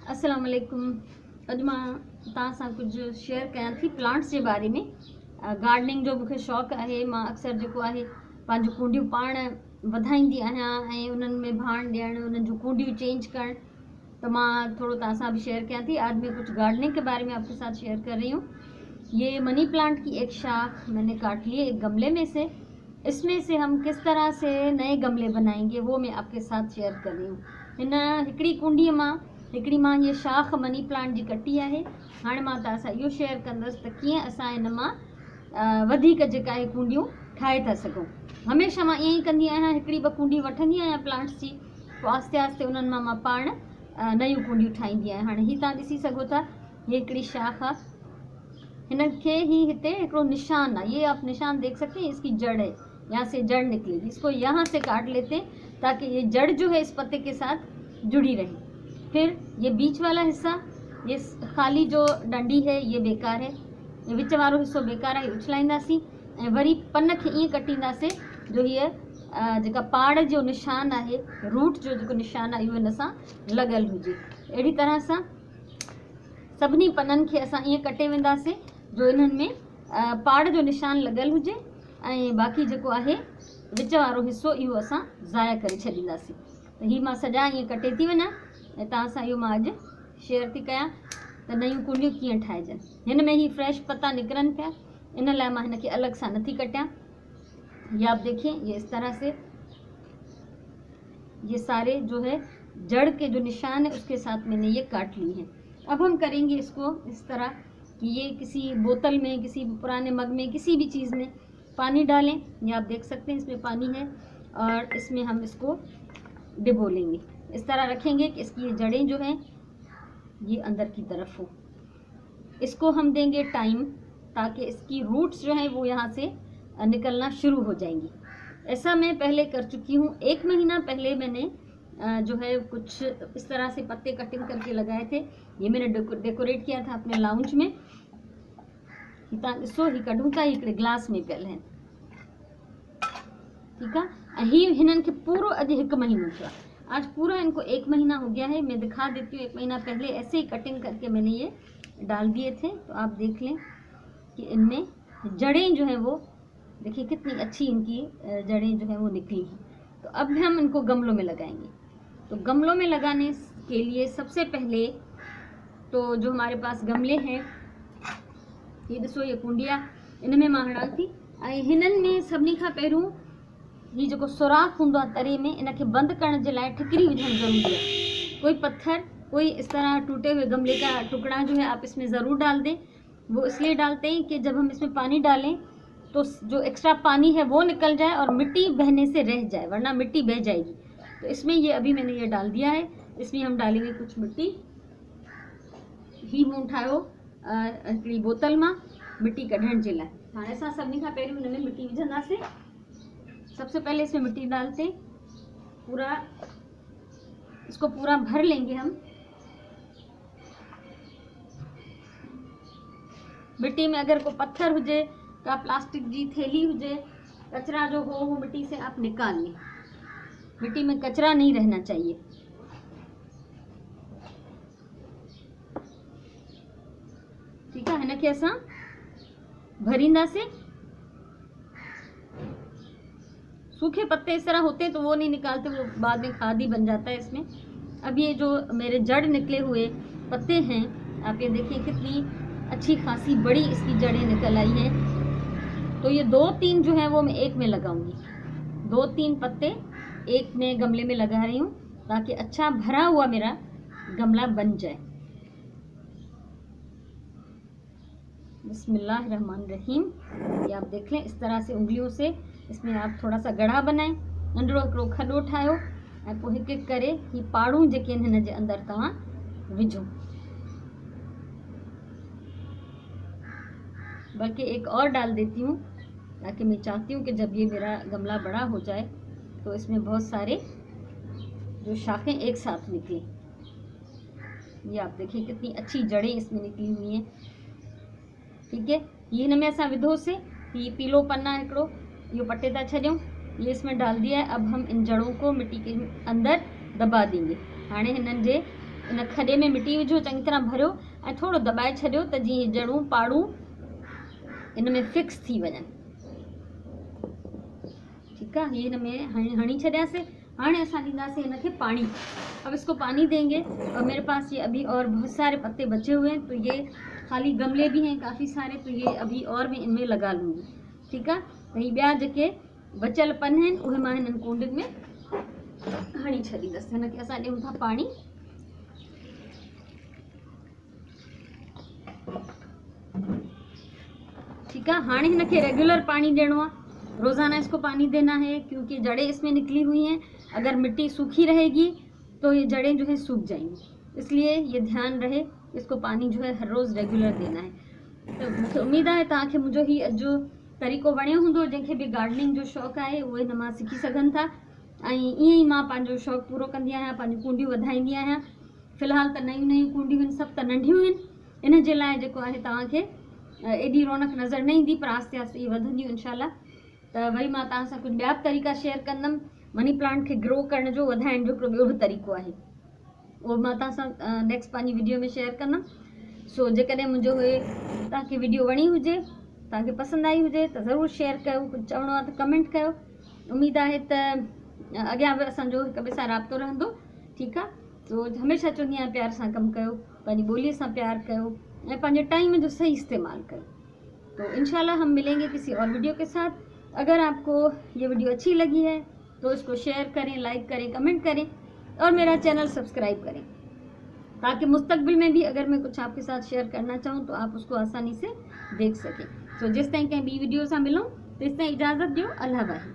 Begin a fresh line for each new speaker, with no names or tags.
अस्सलाम वालेकुम। अॼु मां तव्हां सां कुझु शेयर कयां थी प्लांट्स जे बारे में। गार्डनिंग जो मूंखे शौक़ु आहे। मां अक्सर जेको आहे पंहिंजूं कूंडियूं पाण वधाईंदी आहियां ऐं उन्हनि में भाण ॾियणु, उन्हनि जूं कूंडियूं चेंज करणु। तो मैं थोड़ा तव्हां सां भी शेयर कयां थी। आज मैं कुछ गार्डनिंग के बारे में आपके साथ शेयर कर रही हूँ। ये मनी प्लांट की एक शाख मैंने काट ली है एक गमले में से। इसमें से हम किस तरह से नए गमले बनाएंगे वो मैं आपके साथ शेयर कर रही हूँ। हिन हिकिड़ी कुंडीअ मां हिकिड़ी मां ये शाख मनी प्लांट जी कटी आहे। हाणे मां तव्हां सां इहो शेयर कंदसि त कीअं असां हिन मां वधीक जेका आहे कूंडियूं ठाहे था सघूं। हमेशह मां ईअं ई कंदी आहियां, हिकिड़ी ॿ कूंडी वठंदी आहियां प्लांट्स जी, पोइ आस्ते आस्ते उन्हनि मां पाण नयूं कूंडियूं ठाहींदी आहियां। हाणे हीअ तव्हां ॾिसी सघो था, ये हिकिड़ी शाख आहे। हिन खे ही हिते हिकिड़ो निशान आहे, ये आप निशान देख सकते हैं, इसकी जड़ है, यहाँ से जड़ निकलेगी। इसको यहाँ से काट लेते हैं ताकि ये जड़ जो है इस पत्ते के साथ जुड़ी रहे। फिर ये बीच वाला हिस्सा, ये खाली जो डंडी है ये बेकार है, ये विच वारो हिस्सो बेकार है, उछलाईंदासीं ऐं वरी पन खे ईअं कटींदासीं जो हीअ जेका पाड़ जो निशान आहे, रूट जो जेको निशान आहे, इहो हिन सां लॻल हुजे। अहिड़ी तरह सां सभिनी पननि खे असां ईअं कटे वेंदासीं जो इन्हनि में पाड़ जो निशान लॻल हुजे ऐं बाक़ी जेको आहे विच वारो हिस्सो इहो असां ज़ाया करे छॾींदासीं। त हीअ मां सॼा ईअं कटे थी वञा ऐं तव्हां सां इहो मां अॼु शेयर थी कयां त नयूं कूंडियूं कीअं ठाहिजनि। हिन में ही फ्रेश पत्ता निकिरनि पिया, इन लाइ मां हिन खे अलॻि सां नथी कटियां। ये आप देखिए, ये इस तरह से ये सारे जो है जड़ के जो निशान है उसके साथ मैंने ये काट ली है। अब हम करेंगे इसको इस तरह कि ये किसी बोतल में, किसी पुराने मग में, किसी भी चीज़ में पानी डालें। ये आप देख सकते हैं इसमें पानी है और इसमें हम इसको डिबो लेंगे। इस तरह रखेंगे कि इसकी ये जड़ें जो हैं ये अंदर की तरफ हो। इसको हम देंगे टाइम ताकि इसकी रूट्स जो हैं वो यहाँ से निकलना शुरू हो जाएंगी। ऐसा मैं पहले कर चुकी हूँ। 1 महीना पहले मैंने जो है कुछ इस तरह से पत्ते कटिंग करके लगाए थे। ये मैंने डेकोरेट किया था अपने लाउंज में। ॾिसो ही कढूं था, हिकिड़े ग्लास में पियल आहिनि, ठीकु आहे। ही हिननि खे पूरो अॼु 1 महीनो थियो आहे। आज पूरा इनको 1 महीना हो गया है। मैं दिखा देती हूँ। 1 महीना पहले ऐसे ही कटिंग करके मैंने ये डाल दिए थे। तो आप देख लें कि इनमें जड़ें जो हैं वो देखिए कितनी अच्छी इनकी जड़ें जो हैं वो निकली हैं। तो अब हम इनको गमलों में लगाएंगे। तो गमलों में लगाने के लिए सबसे पहले तो जो हमारे पास गमले हैं, ये ॾिसो ये कुंडिया, इनमें मां हणा थी ऐं हिननि में सभिनी खां पहिरियों ही जेको सुराख हूंदो आहे तरे में, इनखे बंदि करण जे लाइ ठिकरी विझणु ज़रूरी है। कोई पत्थर, कोई इस तरह टूटे हुए गमले का टुकड़ा जो है आप इसमें ज़रूर डाल दें। वो इसलिए डालते हैं कि जब हम इसमें पानी डालें तो जो एक्स्ट्रा पानी है वो निकल जाए और मिट्टी बहने से रह जाए, वरना मिट्टी बह जाएगी। तो इसमें ये अभी मैंने ये डाल दिया है। इसमें हम डालेंगे कुछ मिट्टी। ही मूं ठाहियो हिकिड़ी बोतल मां मिट्टी कढण जे लाइ। हाणे असां सभिनी खां पहिरियों हिन में मिट्टी विझंदासीं। सबसे पहले इसमें मिट्टी डालते पूरा इसको पूरा भर लेंगे हम। मिट्टी में अगर कोई पत्थर हुजे, का प्लास्टिक जी थैली हुजे, कचरा जो हो वो मिट्टी से आप निकाल लें। मिट्टी में कचरा नहीं रहना चाहिए। ठीक है, हिन खे असां भरींदासीं। सूखे पत्ते इस तरह होते हैं तो वो नहीं निकालते, वो बाद में खाद ही बन जाता है इसमें। अब ये जो मेरे जड़ निकले हुए पत्ते हैं, आप ये देखिए कितनी अच्छी खासी बड़ी इसकी जड़ें निकल आई हैं। तो ये 2-3 जो हैं वो मैं एक में लगाऊंगी। 2-3 पत्ते एक में गमले में लगा रही हूँ ताकि अच्छा भरा हुआ मेरा गमला बन जाए। बिस्मिल्लाहिर्रहमानिर्रहीम। ये आप देख लें, इस तरह से उंगलियों से इसमें आप थोड़ा सा गढ़ा बनाएं, नंढड़ो हिकिड़ो खॾो ठाहियो ऐं पोइ हिकु हिकु करे ही पाड़ूं जेके आहिनि हिन जे अंदरि तव्हां विझो। बल्कि एक और डाल देती हूँ ताकि मैं चाहती हूँ कि जब ये मेरा गमला बड़ा हो जाए तो इसमें बहुत सारे जो शाखें एक साथ निकलें। ये आप देखिए कितनी अच्छी जड़ें इसमें निकली हुई हैं। ठीक है, ये हिन में असां विधो से ये पीलो पन्ना हिकिड़ो इहो पटे था छॾियूं, ये इसमें डाल दिया है। अब हम इन जड़ों को मिट्टी के अंदर दबा देंगे। हाणे हिननि जे इन खॾे में मिटी विझो, चङी तरह भरियो ऐं थोरो दॿाए छॾियो त जीअं जड़ूं पाड़ूं इन में फिक्स थी वञनि। ठीकु आहे, ये हिन में हणी छॾियासीं। हाणे असां ॾींदासीं हिनखे पाणी। अब इसको पानी देंगे और मेरे पास ये अभी और बहुत सारे पत्ते बचे हुए हैं, तो ये खाली गमले भी हैं काफ़ी सारे, तो ये अभी और मैं इनमें लगा लूँगी। ठीकु आहे, त ही ॿिया जेके बचियल पन आहिनि उहे मां हिननि कुंडियुनि में हणी छॾींदसि। हिनखे असां ॾियूं था पाणी। ठीक है, हाणे हिनखे रेगुलर पानी देना है, रोज़ाना इसको पानी देना है, क्योंकि जड़ें इसमें निकली हुई हैं। अगर मिट्टी सूखी रहेगी तो ये जड़ें जो है सूख जाएंगी, इसलिए ये ध्यान रहे, इसको पानी जो है हर रोज़ रेगुलर देना है। तो मुझे उम्मीद है तव्हांखे मुंहिंजो ही जो तरीक़ो वणियो हूंदो। जंहिंखे बि गार्डनिंग जो शौक़ु आहे उहे हिन मां सिखी सघनि था, ऐं ईअं ई मां पंहिंजो शौक़ु पूरो कंदी आहियां, पंहिंजूं कुंडियूं वधाईंदी आहियां। फ़िलहाल त नयूं नयूं कुंडियूं आहिनि, सभु त नंढियूं आहिनि, इन जे लाइ जेको आहे तव्हांखे एॾी रौनक नज़र न ईंदी, पर आस्ते आस्ते इहे वधंदियूं इंशाल्लाह। त वरी मां तव्हां सां कुझु ॿिया बि तरीक़ा शेयर कंदमि। मनी प्लांट खे ग्रो करण जो, वधाइण जो हिकिड़ो ॿियो बि तरीक़ो आहे, उहो मां तव्हां सां नेक्स्ट पंहिंजी वीडियो में शेयर कंदमि। सो जेकॾहिं मुंहिंजो उहे तव्हांखे वीडियो वणी हुजे, तव्हांखे पसंदि आई हुजे, त ज़रूरु शेयर कयो, कुझु चवणो आहे त कमेंट कयो। उमेद आहे त अॻियां बि असांजो हिक ॿिए सां राब्तो रहंदो। ठीकु आहे, सो हमेशह चवंदी आहियां प्यार सां कमु कयो, पंहिंजी ॿोलीअ सां प्यार कयो ऐं पंहिंजे टाइम जो सही इस्तेमाल करो। तो इंशाल्लाह हम मिलेंगे किसी और वीडियो के साथ। अगर आपको ये वीडियो अच्छी लगी है तो इसको शेयर करें, लाइक करें, कमेंट करें और मेरा चैनल सब्सक्राइब करें, ताकि मुस्तकबिल में भी अगर मैं कुछ आपके साथ शेयर करना चाहूँ तो आप उसको आसानी से देख सकें। तो जिस तरह के बी वीडियो सां मिलूँ, तेस ताईं इजाज़त दियो। अल्लाह बाही।